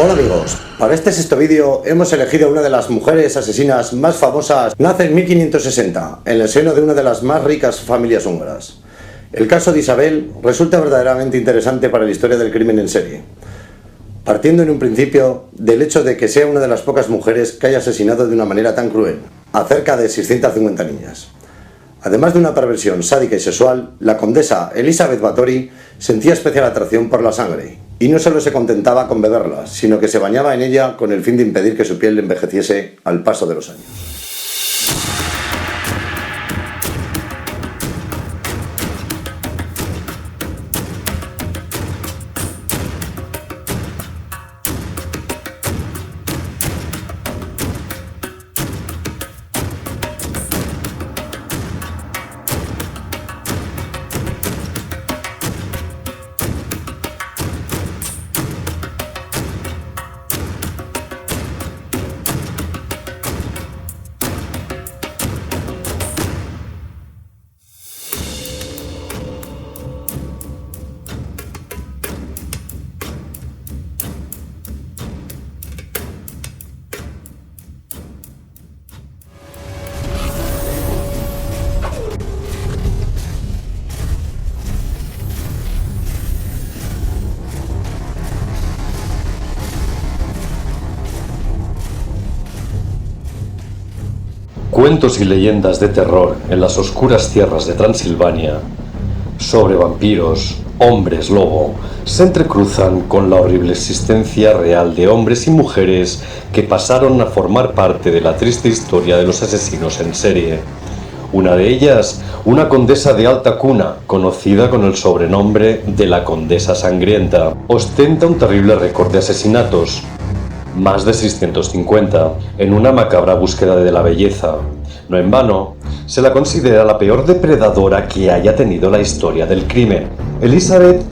Hola amigos, para este sexto vídeo hemos elegido una de las mujeres asesinas más famosas. Nace en 1560, en el seno de una de las más ricas familias húngaras. El caso de Isabel resulta verdaderamente interesante para la historia del crimen en serie, partiendo en un principio del hecho de que sea una de las pocas mujeres que haya asesinado de una manera tan cruel a cerca de 650 niñas. Además de una perversión sádica y sexual, la condesa Elisabeth Báthory sentía especial atracción por la sangre, y no solo se contentaba con beberla, sino que se bañaba en ella con el fin de impedir que su piel envejeciese al paso de los años. Cuentos y leyendas de terror en las oscuras tierras de Transilvania sobre vampiros, hombres lobo, se entrecruzan con la horrible existencia real de hombres y mujeres que pasaron a formar parte de la triste historia de los asesinos en serie. Una de ellas, una condesa de alta cuna, conocida con el sobrenombre de la Condesa Sangrienta, ostenta un terrible récord de asesinatos, más de 650, en una macabra búsqueda de la belleza. No en vano, se la considera la peor depredadora que haya tenido la historia del crimen. Elisabeth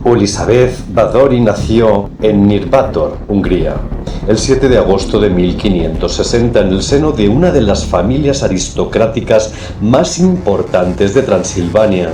Báthory nació en Nyírbátor, Hungría, el 7 de agosto de 1560 en el seno de una de las familias aristocráticas más importantes de Transilvania.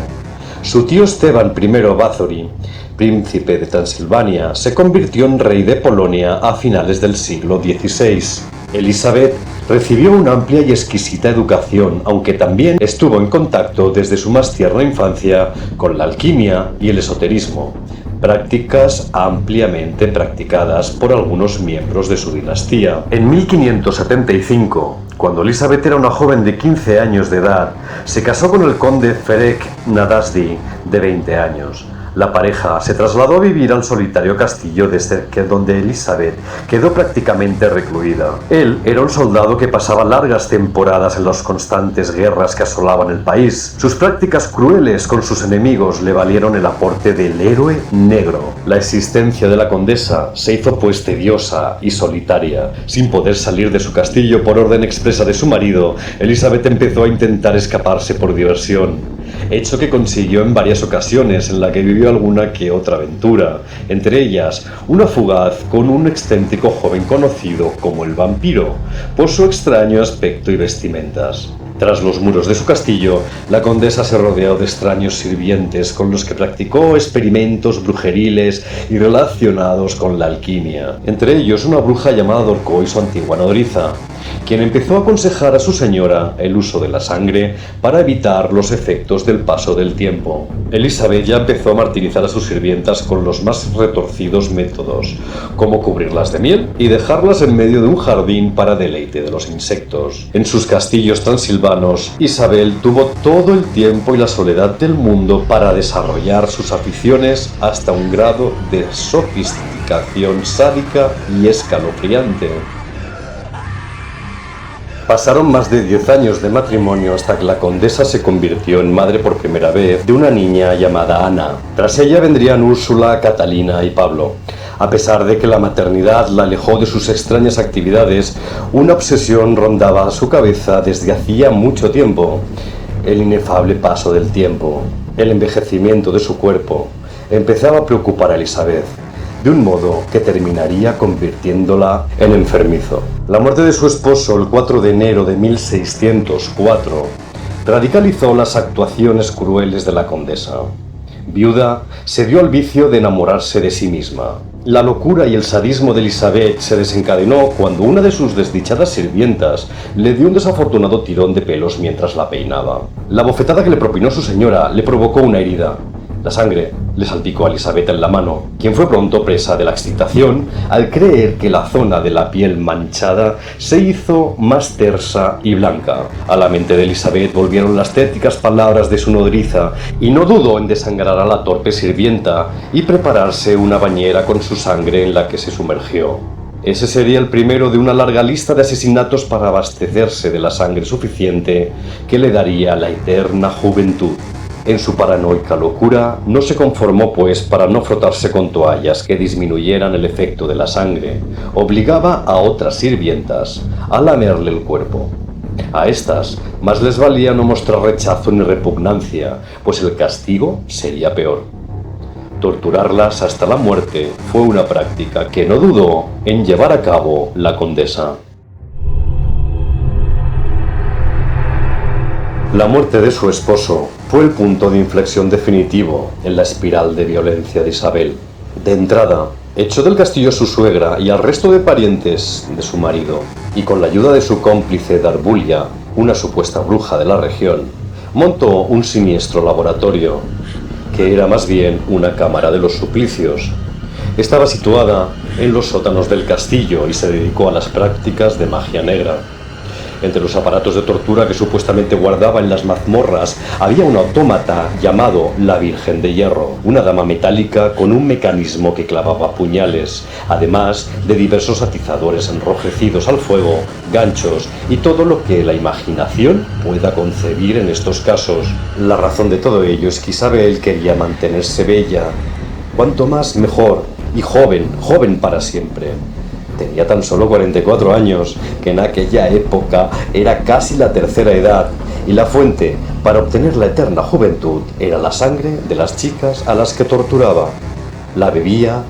Su tío Esteban I Báthory, príncipe de Transilvania, se convirtió en rey de Polonia a finales del siglo XVI. Elisabeth recibió una amplia y exquisita educación, aunque también estuvo en contacto desde su más tierna infancia con la alquimia y el esoterismo, prácticas ampliamente practicadas por algunos miembros de su dinastía. En 1575, cuando Elisabeth era una joven de 15 años de edad, se casó con el conde Ferenc Nadasdy, de 20 años. La pareja se trasladó a vivir al solitario castillo de Szekely, donde Elisabeth quedó prácticamente recluida. Él era un soldado que pasaba largas temporadas en las constantes guerras que asolaban el país. Sus prácticas crueles con sus enemigos le valieron el aporte del héroe negro. La existencia de la condesa se hizo pues tediosa y solitaria. Sin poder salir de su castillo por orden expresa de su marido, Elisabeth empezó a intentar escaparse por diversión, hecho que consiguió en varias ocasiones, en la que vivió alguna que otra aventura, entre ellas una fugaz con un excéntrico joven conocido como el vampiro, por su extraño aspecto y vestimentas. Tras los muros de su castillo, la condesa se rodeó de extraños sirvientes con los que practicó experimentos brujeriles y relacionados con la alquimia, entre ellos una bruja llamada Dorcó y su antigua nodriza, quien empezó a aconsejar a su señora el uso de la sangre para evitar los efectos del paso del tiempo. Elisabeth ya empezó a martirizar a sus sirvientas con los más retorcidos métodos, como cubrirlas de miel y dejarlas en medio de un jardín para deleite de los insectos. En sus castillos transilvanos, Isabel tuvo todo el tiempo y la soledad del mundo para desarrollar sus aficiones hasta un grado de sofisticación sádica y escalofriante. Pasaron más de 10 años de matrimonio hasta que la condesa se convirtió en madre por primera vez de una niña llamada Ana. Tras ella vendrían Úrsula, Catalina y Pablo. A pesar de que la maternidad la alejó de sus extrañas actividades, una obsesión rondaba su cabeza desde hacía mucho tiempo: el inefable paso del tiempo. El envejecimiento de su cuerpo empezaba a preocupar a Elisabeth, de un modo que terminaría convirtiéndola en enfermizo. La muerte de su esposo el 4 de enero de 1604 radicalizó las actuaciones crueles de la condesa. Viuda, se dio al vicio de enamorarse de sí misma. La locura y el sadismo de Elizabeth se desencadenó cuando una de sus desdichadas sirvientas le dio un desafortunado tirón de pelos mientras la peinaba. La bofetada que le propinó su señora le provocó una herida. La sangre le salpicó a Elizabeth en la mano, quien fue pronto presa de la excitación al creer que la zona de la piel manchada se hizo más tersa y blanca. A la mente de Elizabeth volvieron las tétricas palabras de su nodriza y no dudó en desangrar a la torpe sirvienta y prepararse una bañera con su sangre en la que se sumergió. Ese sería el primero de una larga lista de asesinatos para abastecerse de la sangre suficiente que le daría la eterna juventud. En su paranoica locura, no se conformó pues para no frotarse con toallas que disminuyeran el efecto de la sangre. Obligaba a otras sirvientas a lamerle el cuerpo. A estas más les valía no mostrar rechazo ni repugnancia, pues el castigo sería peor. Torturarlas hasta la muerte fue una práctica que no dudó en llevar a cabo la condesa. La muerte de su esposo fue el punto de inflexión definitivo en la espiral de violencia de Isabel. De entrada, echó del castillo a su suegra y al resto de parientes de su marido, y con la ayuda de su cómplice Darbulia, una supuesta bruja de la región, montó un siniestro laboratorio, que era más bien una cámara de los suplicios. Estaba situada en los sótanos del castillo y se dedicó a las prácticas de magia negra. Entre los aparatos de tortura que supuestamente guardaba en las mazmorras había un autómata llamado la Virgen de Hierro, una dama metálica con un mecanismo que clavaba puñales, además de diversos atizadores enrojecidos al fuego, ganchos y todo lo que la imaginación pueda concebir en estos casos. La razón de todo ello es que Isabel quería mantenerse bella, cuanto más mejor, y joven para siempre. Tenía tan solo 44 años, que en aquella época era casi la tercera edad, y la fuente para obtener la eterna juventud era la sangre de las chicas a las que torturaba. La bebía,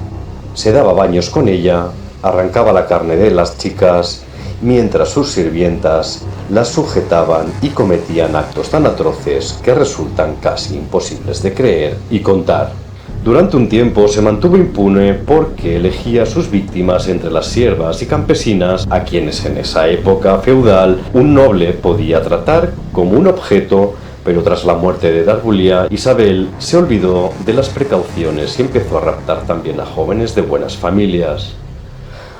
se daba baños con ella, arrancaba la carne de las chicas, mientras sus sirvientas las sujetaban y cometían actos tan atroces que resultan casi imposibles de creer y contar. Durante un tiempo se mantuvo impune porque elegía a sus víctimas entre las siervas y campesinas a quienes en esa época feudal un noble podía tratar como un objeto, pero tras la muerte de Darbulia, Isabel se olvidó de las precauciones y empezó a raptar también a jóvenes de buenas familias.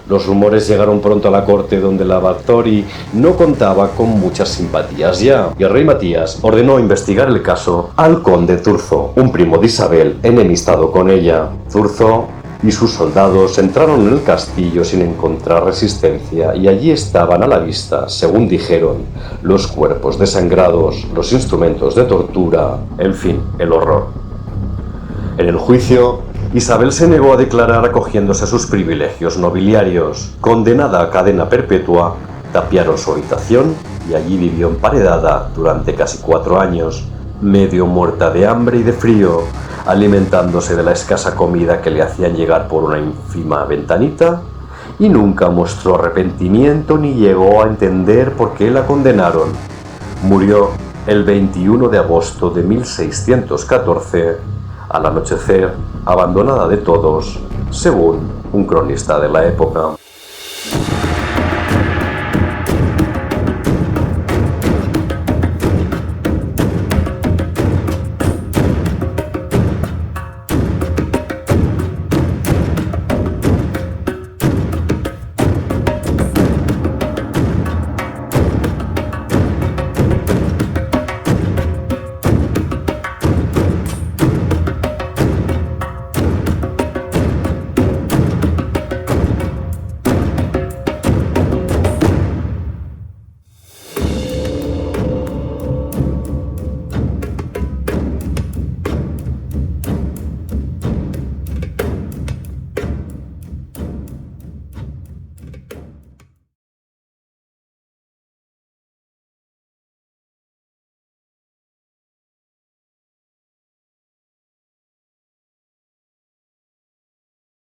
Los rumores llegaron pronto a la corte, donde la Báthory no contaba con muchas simpatías ya, y el rey Matías ordenó investigar el caso al conde Zurzo, un primo de Isabel enemistado con ella. Zurzo y sus soldados entraron en el castillo sin encontrar resistencia, y allí estaban a la vista, según dijeron, los cuerpos desangrados, los instrumentos de tortura, en fin, el horror. En el juicio, Isabel se negó a declarar acogiéndose a sus privilegios nobiliarios. Condenada a cadena perpetua, tapiaron su habitación y allí vivió emparedada durante casi 4 años, medio muerta de hambre y de frío, alimentándose de la escasa comida que le hacían llegar por una ínfima ventanita, y nunca mostró arrepentimiento ni llegó a entender por qué la condenaron. Murió el 21 de agosto de 1614, al anochecer, abandonada de todos, según un cronista de la época.